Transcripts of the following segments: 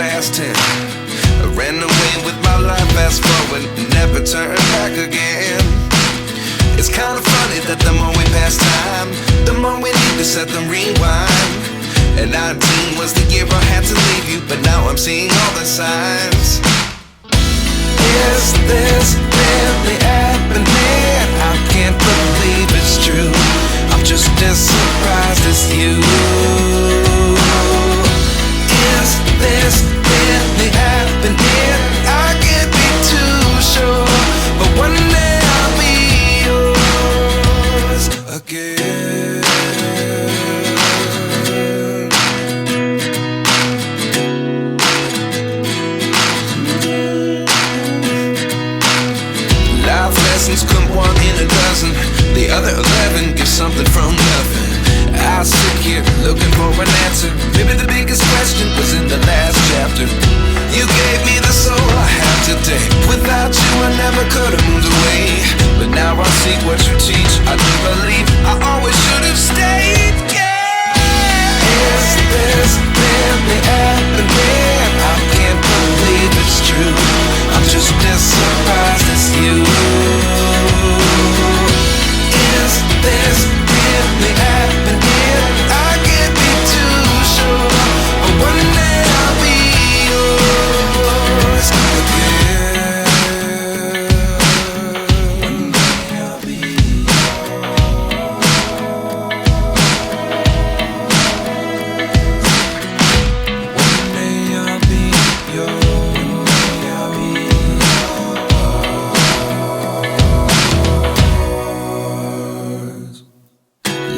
past 10. I ran away with my life, fast forward, never turn back again. It's kind of funny that the more we pass time, the more we need to set them rewind. And 19 was the year I had to leave you, but now I'm seeing all the signs. Is this really happening? I can't believe it's true. I'm just as surprised as you. Is this really happening? I can't be too sure, but one day I'll be yours again. Life lessons come one in a dozen. The other 11 give something from nothing. I sit here looking for an answer. Maybe the biggest question was in the last chapter. You gave me the soul I have today. Without you I never could have moved away. But now I see what you teach. I do believe I always should have stayed. Yeah. Is this really happening? I can't believe it's true. I'm just as surprised as you. Is this really happening? I can't be too sure, but one day I'll be yours again. One day I'll be yours. One day I'll be yours.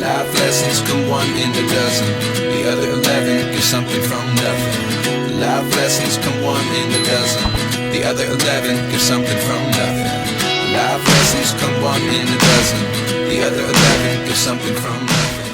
Life lessons come one in a dozen. The other 11 give something from nothing. Life lessons come one in a dozen. The other 11 give something from nothing. Life lessons come one in a dozen. The other 11 give something from nothing.